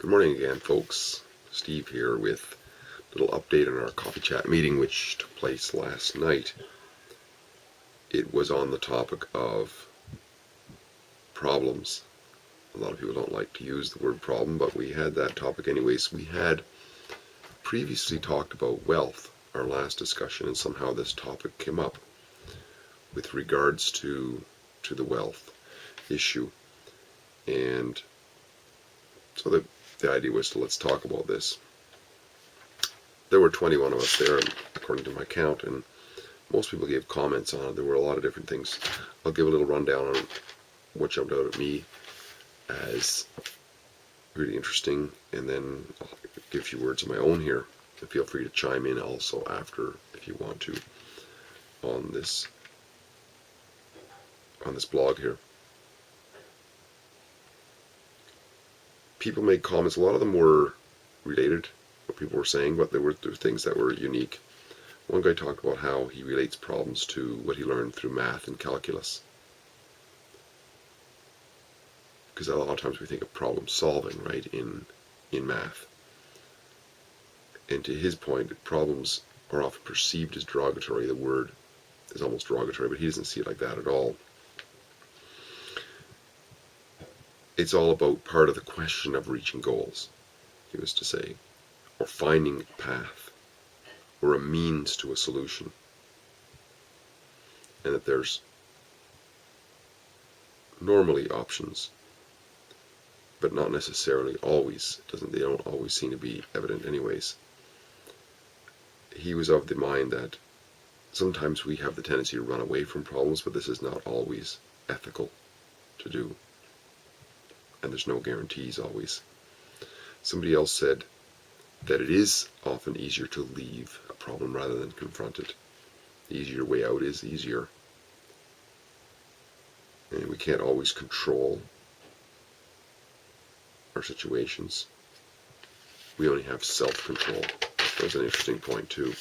Good morning again, folks. Steve here with a little update on our coffee chat meeting, which took place last night. It was on the topic of problems. A lot of people don't like to use the word problem, but we had that topic anyways. We had previously talked about wealth, our last discussion, and somehow this topic came up with regards to the wealth issue. And so the idea was let's talk about this. There were 21 of us there, according to my count, and most people gave comments on it. There were a lot of different things. I'll give a little rundown on what jumped out at me as really interesting, and then I'll give a few words of my own here. And feel free to chime in also after if you want to on this blog here. People made comments. A lot of them were related, what people were saying, but there were things that were unique. One guy talked about how he relates problems to what he learned through math and calculus. Because a lot of times we think of problem solving, right, in math. And to his point, problems are often perceived as derogatory. The word is almost derogatory, but he doesn't see it like that at all. It's all about part of the question of reaching goals, he was to say, or finding a path, or a means to a solution. And that there's normally options, but not necessarily always. They don't always seem to be evident anyways. He was of the mind that sometimes we have the tendency to run away from problems, but this is not always ethical to do. And there's no guarantees always. Somebody else said that it is often easier to leave a problem rather than confront it. The easier way out is easier. And we can't always control our situations. We only have self-control. That was an interesting point too.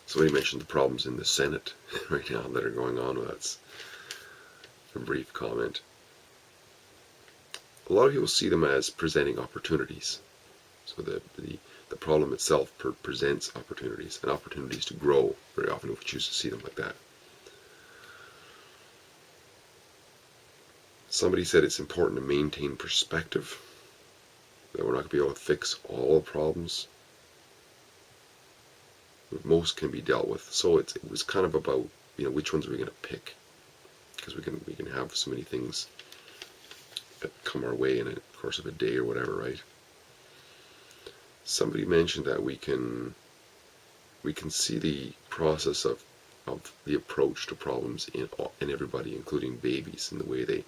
Somebody mentioned the problems in the Senate right now that are going on. Well, that's a brief comment. A lot of people see them as presenting opportunities. So the problem itself presents opportunities, and opportunities to grow very often if we choose to see them like that. Somebody said it's important to maintain perspective, that we're not going to be able to fix all the problems. But most can be dealt with. So it was kind of about, which ones are we going to pick? Because we can have so many things that come our way in the course of a day or whatever, right? Somebody mentioned that we can see the process of the approach to problems in everybody, including babies, in the way they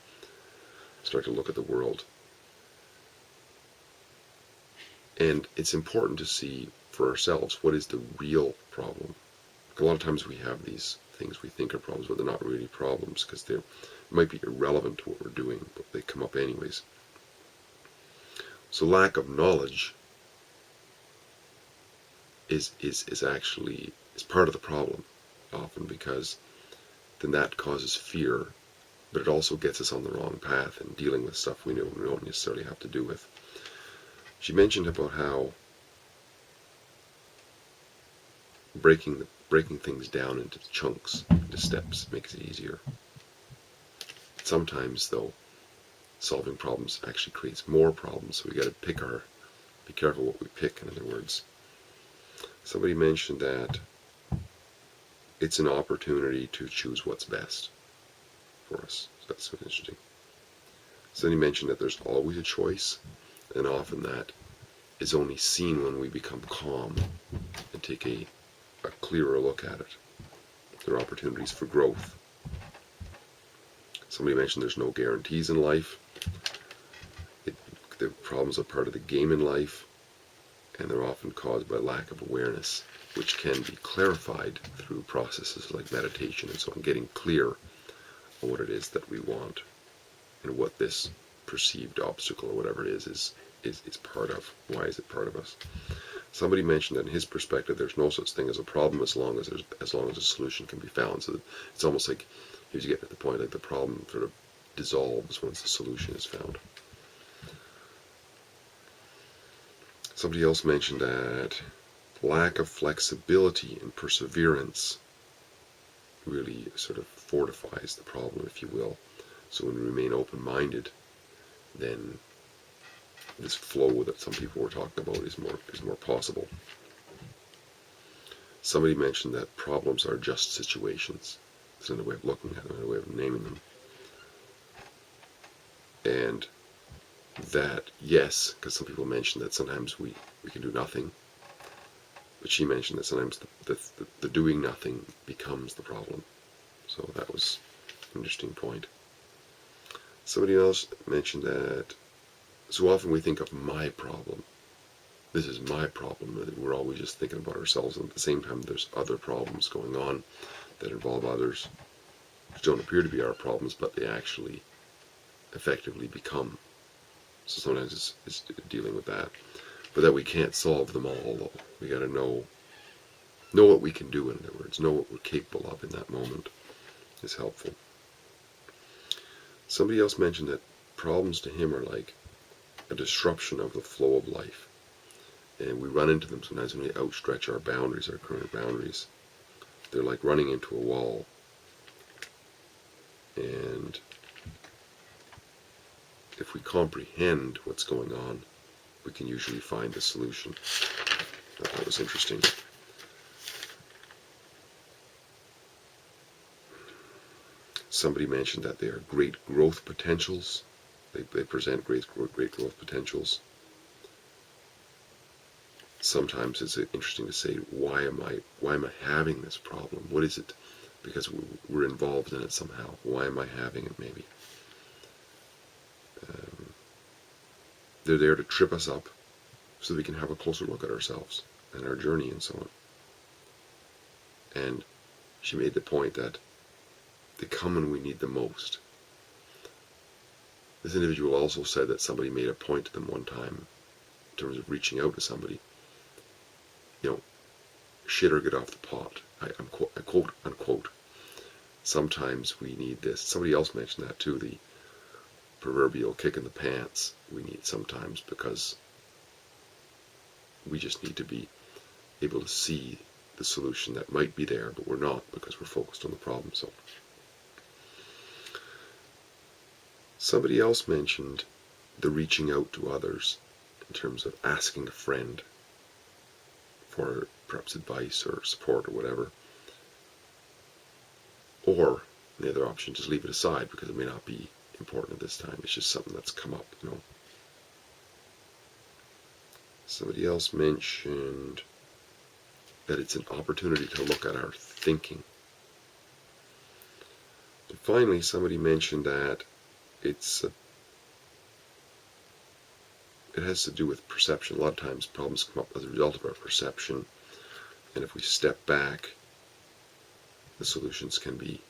start to look at the world. And it's important to see for ourselves what is the real problem. A lot of times we have these things we think are problems, but they're not really problems because they might be irrelevant to what we're doing, but they come up anyways. So lack of knowledge is actually part of the problem often, because then that causes fear, but it also gets us on the wrong path and dealing with stuff we don't necessarily have to do with. She mentioned about how breaking things down into chunks, into steps, makes it easier. Sometimes, though, solving problems actually creates more problems, so we got to be careful what we pick, in other words. Somebody mentioned that it's an opportunity to choose what's best for us. So that's so interesting. Somebody mentioned that there's always a choice, and often that is only seen when we become calm and take a clearer look at it. There are opportunities for growth. Somebody mentioned there's no guarantees in life. The problems are part of the game in life, and they're often caused by lack of awareness, which can be clarified through processes like meditation and so on, getting clear on what it is that we want and what this perceived obstacle or whatever it is part of. Why is it part of us? Somebody mentioned that in his perspective there's no such thing as a problem as long as a solution can be found. So it's almost like he was getting at the point like the problem sort of dissolves once the solution is found. Somebody else mentioned that lack of flexibility and perseverance really sort of fortifies the problem, if you will. So when we remain open-minded, then this flow that some people were talking about is more possible. Somebody mentioned that problems are just situations. It's another way of looking at them, another way of naming them. And that, yes, because some people mentioned that sometimes we can do nothing. But she mentioned that sometimes the doing nothing becomes the problem. So that was an interesting point. Somebody else mentioned that so often we think of my problem. This is my problem. We're always just thinking about ourselves, and at the same time there's other problems going on that involve others, which don't appear to be our problems, but they actually effectively become. So sometimes it's dealing with that. But that we can't solve them all, though. We got to know what we can do, in other words, know what we're capable of in that moment is helpful. Somebody else mentioned that problems to him are like a disruption of the flow of life. And we run into them sometimes when we outstretch our boundaries, our current boundaries. They're like running into a wall. And if we comprehend what's going on, we can usually find the solution. I thought that was interesting. Somebody mentioned that they are great growth potentials. They present great growth potentials. Sometimes it's interesting to say, why am I having this problem? What is it? Because we're involved in it somehow. Why am I having it, maybe? They're there to trip us up so that we can have a closer look at ourselves and our journey and so on. And she made the point that they come when we need them most. This individual also said that somebody made a point to them one time in terms of reaching out to somebody. Shit or get off the pot. I quote, unquote. Sometimes we need this. Somebody else mentioned that too, the proverbial kick in the pants we need sometimes, because we just need to be able to see the solution that might be there, but we're not because we're focused on the problem. So somebody else mentioned the reaching out to others in terms of asking a friend for perhaps advice or support or whatever. Or the other option, just leave it aside because it may not be important at this time. It's just something that's come up, Somebody else mentioned that it's an opportunity to look at our thinking. And finally, somebody mentioned that it has to do with perception. A lot of times problems come up as a result of our perception, and if we step back, the solutions can be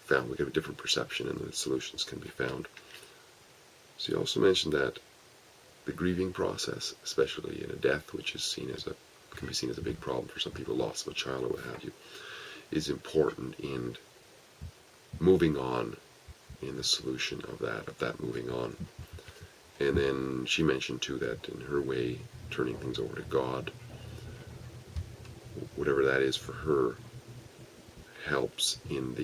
found. We get a different perception and the solutions can be found. So he also mentioned that the grieving process, especially in a death, which is can be seen as a big problem for some people, loss of a child or what have you, is important in moving on, in the solution of that moving on. And then she mentioned too that in her way, turning things over to God, whatever that is for her, helps in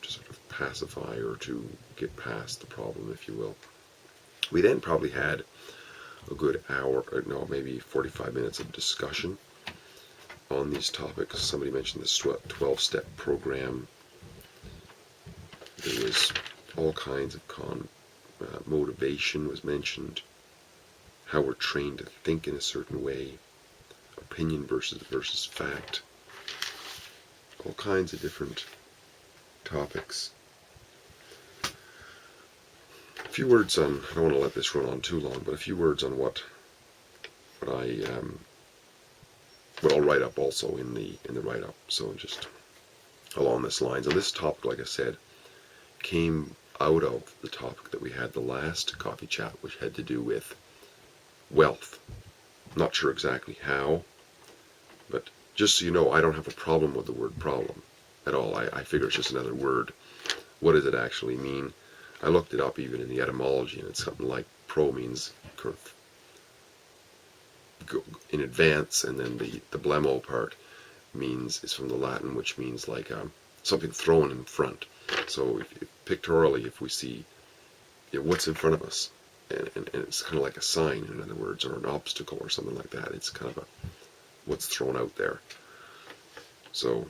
to sort of pacify or to get past the problem, if you will. We then probably had a good hour, or no, maybe 45 minutes of discussion on these topics. Somebody mentioned this 12-step program. There was all kinds of motivation was mentioned, how we're trained to think in a certain way, opinion versus fact, all kinds of different topics. A few words on, I don't want to let this run on too long, but a few words on what I'll write up also in the write-up. So just along this lines. And this topic, like I said, came out of the topic that we had the last coffee chat, which had to do with wealth. I'm not sure exactly how, but just so you know, I don't have a problem with the word problem at all. I figure it's just another word. What does it actually mean? I looked it up even in the etymology, and it's something like pro means go in advance, and then the blemo part is from the Latin, which means like something thrown in front. So pictorially, if we see what's in front of us, and it's kind of like a sign, in other words, or an obstacle or something like that. It's kind of what's thrown out there. So,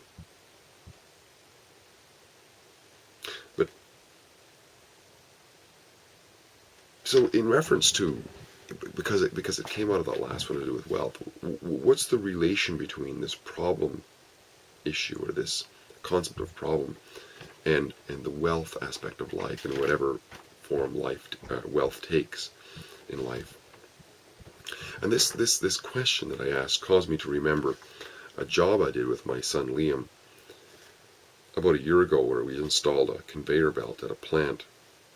but so in reference to, because it came out of that last one to do with wealth, what's the relation between this problem issue, or this concept of problem, and the wealth aspect of life, and whatever form wealth takes in life? And this question that I asked caused me to remember a job I did with my son Liam about a year ago, where we installed a conveyor belt at a plant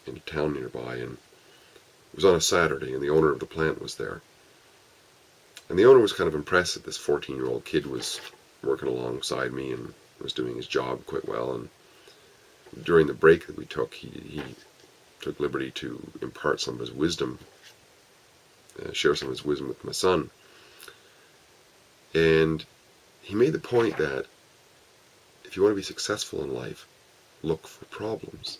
in a town nearby, and it was on a Saturday, and the owner of the plant was there. And the owner was kind of impressed that this 14-year-old kid was working alongside me and was doing his job quite well. And during the break that we took, he took liberty to impart some of his wisdom, share some of his wisdom with my son. And he made the point that if you want to be successful in life, look for problems.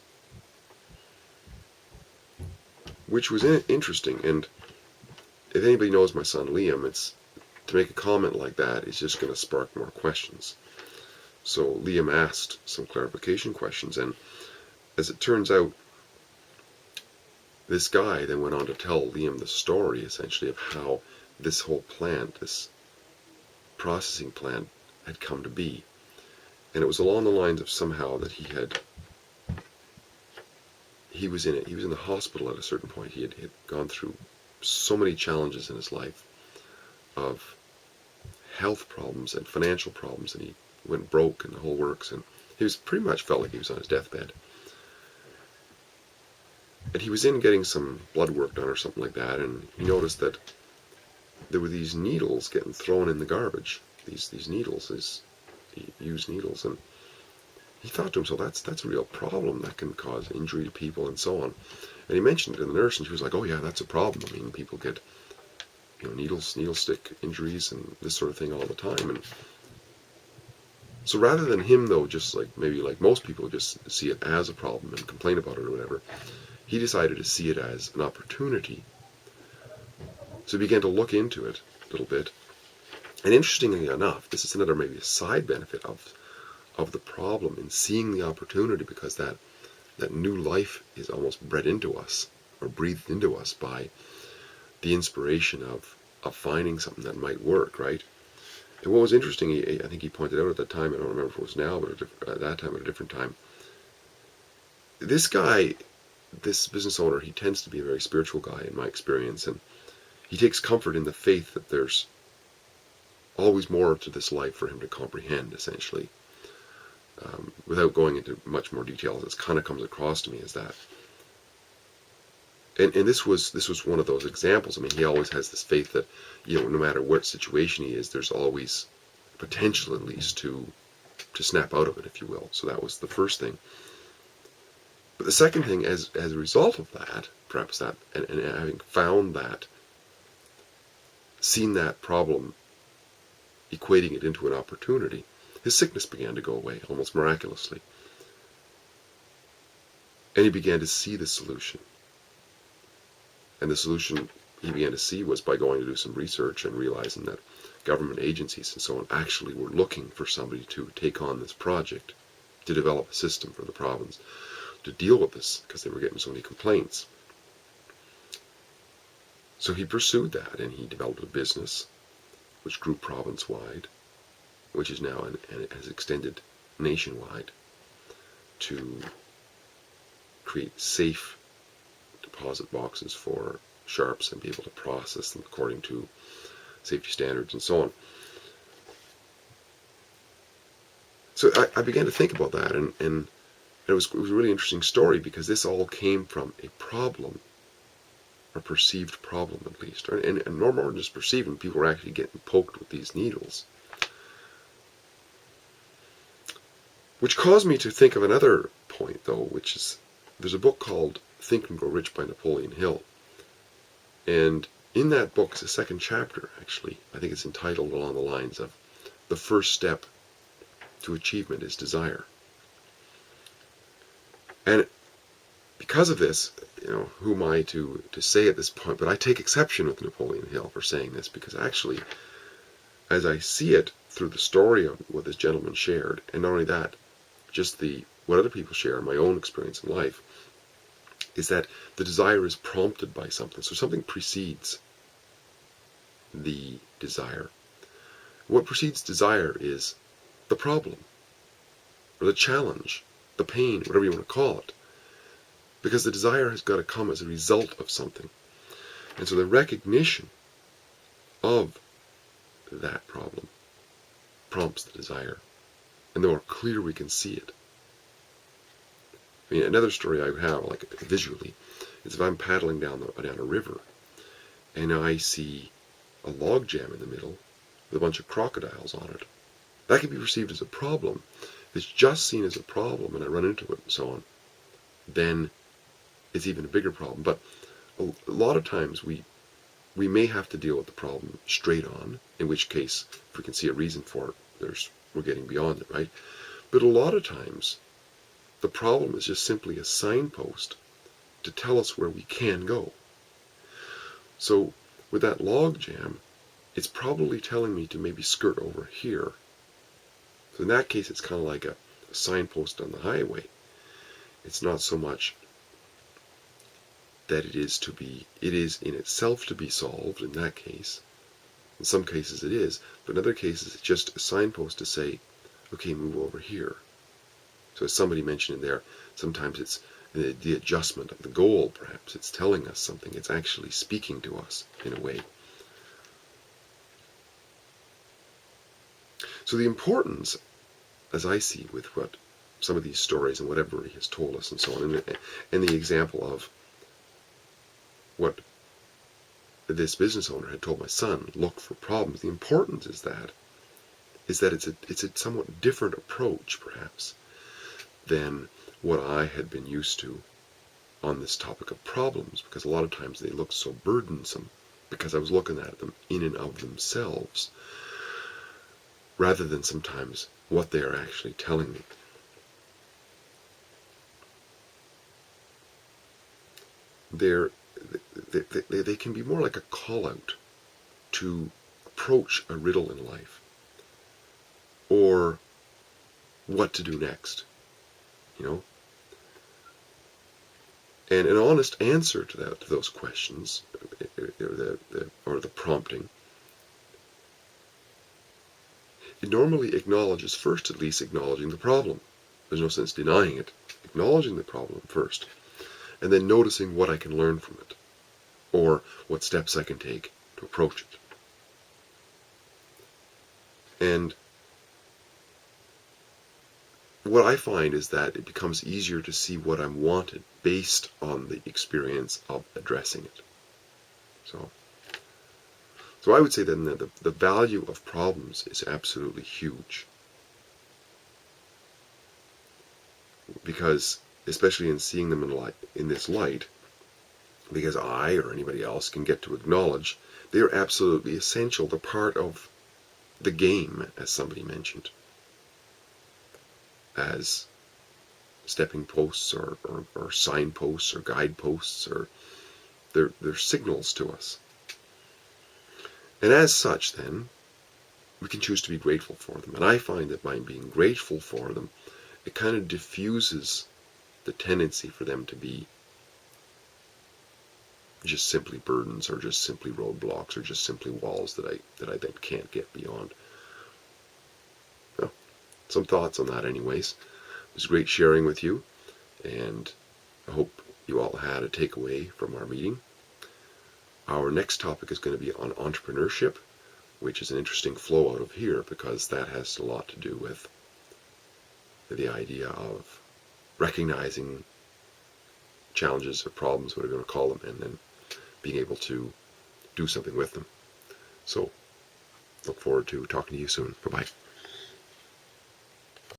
Which was interesting, and if anybody knows my son Liam, it's to make a comment like that is just going to spark more questions. So Liam asked some clarification questions, and as it turns out, this guy then went on to tell Liam the story, essentially, of how this whole plant, this processing plant, had come to be. And it was along the lines of somehow that he was in the hospital at a certain point. He had gone through so many challenges in his life of health problems and financial problems, and he went broke and the whole works, and he was pretty much felt like he was on his deathbed. And he was in getting some blood work done or something like that, and he noticed that there were these needles getting thrown in the garbage. These needles, these used needles, and he thought to himself, that's a real problem. That can cause injury to people and so on. And he mentioned it to the nurse, and she was like, "Oh yeah, that's a problem. I mean, people get needle stick injuries and this sort of thing all the time." And so rather than him, though, just maybe like most people just see it as a problem and complain about it or whatever, he decided to see it as an opportunity. So he began to look into it a little bit. And interestingly enough, this is another maybe a side benefit of the problem in seeing the opportunity, because that new life is almost bred into us, or breathed into us by the inspiration of finding something that might work, right? And what was interesting, I think he pointed out at that time, I don't remember if it was now, but at that time, at a different time, this guy, this business owner, he tends to be a very spiritual guy in my experience, and he takes comfort in the faith that there's always more to this life for him to comprehend, essentially. Without going into much more detail, this kind of comes across to me as that. And this was one of those examples. I mean, he always has this faith that, no matter what situation he is, there's always potential, at least, to snap out of it, if you will. So that was the first thing. But the second thing, as a result of that, perhaps that, and having found that, seen that problem, equating it into an opportunity, his sickness began to go away almost miraculously. And he began to see the solution. And the solution he began to see was by going to do some research and realizing that government agencies and so on actually were looking for somebody to take on this project, to develop a system for the province to deal with this, because they were getting so many complaints. So he pursued that, and he developed a business which grew province-wide, which is now and it has extended nationwide, to create safe deposit boxes for sharps and be able to process them according to safety standards and so on. So I began to think about that, and it was a really interesting story, because this all came from a problem, a perceived problem at least, and no more than just perceiving. People were actually getting poked with these needles. Which caused me to think of another point, though, which is, there's a book called Think and Grow Rich by Napoleon Hill. And in that book, it's the second chapter, actually. I think it's entitled along the lines of the first step to achievement is desire. And because of this, who am I to say at this point, but I take exception with Napoleon Hill for saying this, because actually, as I see it through the story of what this gentleman shared, and not only that, just what other people share, my own experience in life, is that the desire is prompted by something. So something precedes the desire. What precedes desire is the problem, or the challenge, the pain, whatever you want to call it. Because the desire has got to come as a result of something. And so the recognition of that problem prompts the desire. And the more clear we can see it. I mean, another story I have, like visually, is if I'm paddling down a river, and I see a log jam in the middle with a bunch of crocodiles on it. That can be perceived as a problem. If it's just seen as a problem and I run into it and so on, then it's even a bigger problem. But a lot of times we may have to deal with the problem straight on, in which case, if we can see a reason for it, we're getting beyond it, right? But a lot of times, the problem is just simply a signpost to tell us where we can go. So with that log jam, it's probably telling me to maybe skirt over here. So in that case, it's kind of like a signpost on the highway. It's not so much that it is in itself to be solved in that case. In some cases it is, but in other cases it's just a signpost to say, okay, move over here. So as somebody mentioned in there, sometimes it's the adjustment of the goal, perhaps. It's telling us something. It's actually speaking to us in a way. So the importance, as I see with what some of these stories and whatever he has told us and so on, and the example of what this business owner had told my son, look for problems. The importance is that it's a somewhat different approach, perhaps, than what I had been used to on this topic of problems, because a lot of times they look so burdensome, because I was looking at them in and of themselves, rather than sometimes what they are actually telling me. They can be more like a call-out to approach a riddle in life, or what to do next, And an honest answer to those questions, or the prompting, it normally acknowledges first, at least acknowledging the problem. There's no sense denying it. Acknowledging the problem first, and then noticing what I can learn from it, or what steps I can take to approach it. And what I find is that it becomes easier to see what I'm wanted based on the experience of addressing it. So I would say then that the value of problems is absolutely huge. Because, especially in seeing them in this light, because I or anybody else can get to acknowledge they are absolutely essential. They're part of the game, as somebody mentioned, as stepping posts or signposts or guideposts, or they're signals to us. And as such, then, we can choose to be grateful for them. And I find that by being grateful for them, it kind of diffuses the tendency for them to be just simply burdens, or just simply roadblocks, or just simply walls that I then can't get beyond. Well, some thoughts on that anyways. It was great sharing with you, and I hope you all had a takeaway from our meeting. Our next topic is going to be on entrepreneurship, which is an interesting flow out of here, because that has a lot to do with the idea of recognizing challenges or problems, whatever you want to call them, and then being able to do something with them. So, look forward to talking to you soon. Bye-bye.